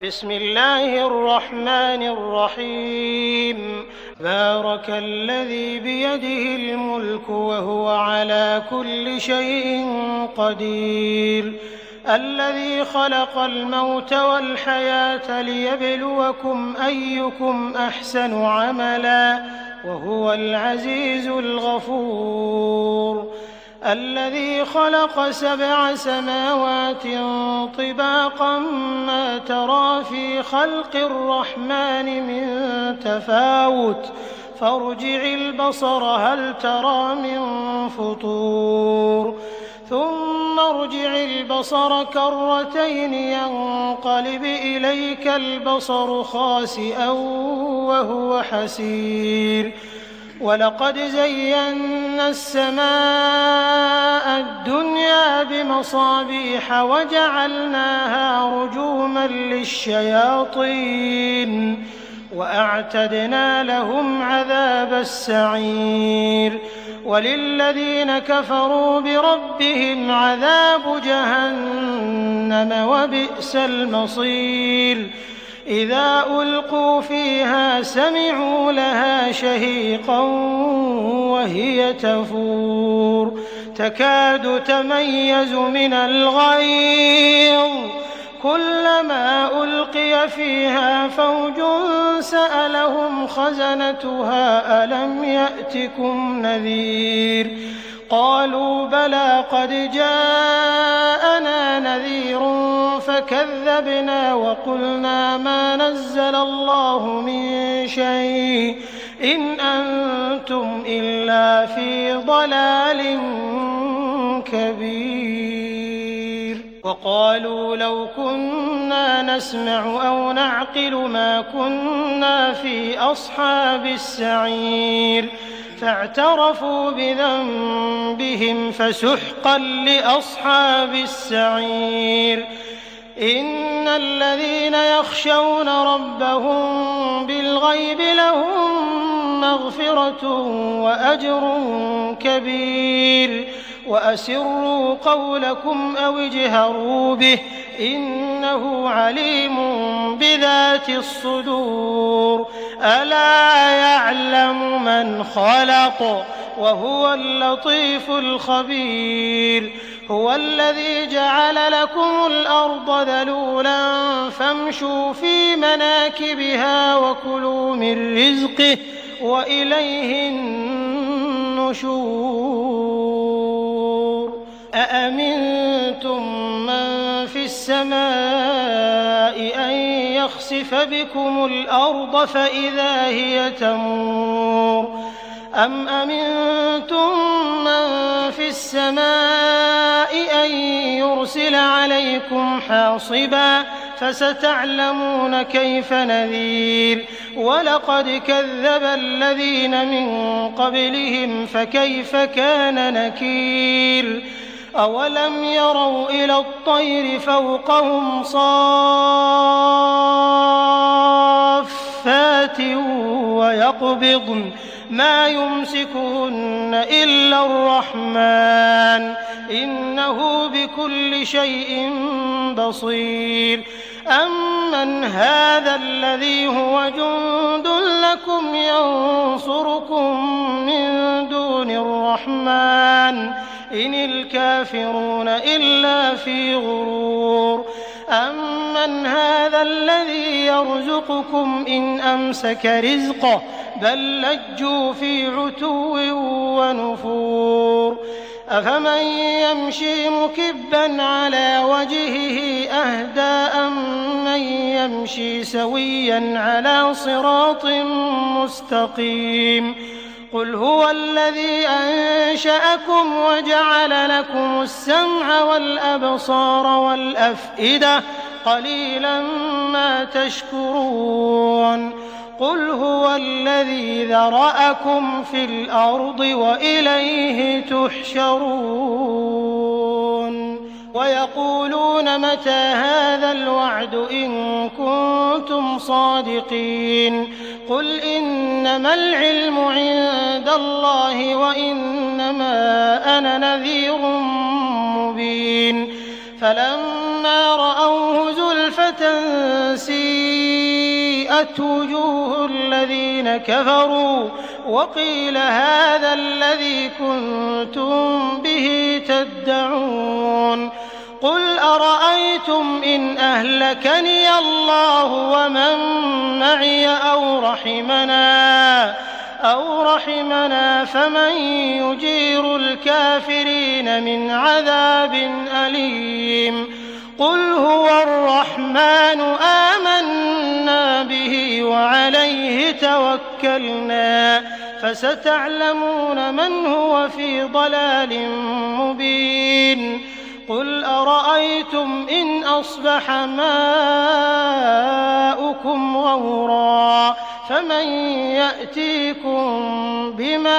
بسم الله الرحمن الرحيم. بارك الذي بيده الملك وهو على كل شيء قدير، الذي خلق الموت والحياة ليبلوكم أيكم أحسن عملا وهو العزيز الغفور، الذي خلق 7 سماوات طباقا ما ترى في خلق الرحمن من تفاوت فارجع البصر هل ترى من فطور ثم ارجع البصر كرتين ينقلب إليك البصر خاسئا وهو حسير، ولقد زينا السماء الدنيا بمصابيح وجعلناها رجوما للشياطين وأعتدنا لهم عذاب السعير، وللذين كفروا بربهم عذاب جهنم وبئس المصير. إذا ألقوا فيها سمعوا لها شهيقا وهي تفور تكاد تميز من الغيظ، كلما ألقي فيها فوج سألهم خزنتها ألم يأتكم نذير، قالوا بلى قد جاءنا نذير فكذبنا وقلنا ما نزل الله من شيء إن أنتم إلا في ضلال كبير. وقالوا لو كنا نسمع أو نعقل ما كنا في أصحاب السعير، فاعترفوا بذنبهم فسحقا لأصحاب السعير. إن الذين يخشون ربهم بالغيب لهم مغفرة وأجر كبير، وأسروا قولكم أو اجهروا به إنه عليم بذات الصدور، ألا يعلم من خلق وهو اللطيف الخبير. هو الذي جعل لكم الأرض ذلولا فامشوا في مناكبها وكلوا من رزقه وإليه النشور. أأمنتم من في السماء أن يخسف بكم الأرض فإذا هي تمور، أم أمنتم من في السماء أن يرسل عليكم حاصبا فستعلمون كيف نذير. ولقد كذب الذين من قبلهم فكيف كان نكير. أولم يروا إلى الطير فوقهم صافات ويقبضن ما يمسكهن إلا الرحمن إنه بكل شيء بصير. أمن هذا الذي هو جند لكم ينصركم من دون الرحمن إن الكافرون إلا في غرور. أمن هذا الذي يرزقكم إن أمسك رزقه بل لجوا في عتو ونفور. أفمن يمشي مكبا على وجهه أهدى أمن يمشي سويا على صراط مستقيم. قل هو الذي أنشأكم وجعل لكم السمع والأبصار والأفئدة قليلا ما تشكرون. قل هو الذي ذرأكم في الأرض وإليه تحشرون. ويقولون متى هذا الوعد إن كنتم صادقين. قل إنما العلم عند الله وإنما أنا نذير مبين. فلما رأوه زلفى بغتة سيئت وجوه الذين كفروا وقيل هذا الذي كنتم به تدعون قل أرأيتم إن أهلكني الله ومن معي أو رحمنا فمن يجير الكافرين من عذاب أليم قل هو الرحمن آمنا به وعليه توكلنا فستعلمون من هو في ضلال مبين قل أرأيتم إن أصبح ماؤكم غورا فمن يأتيكم بماء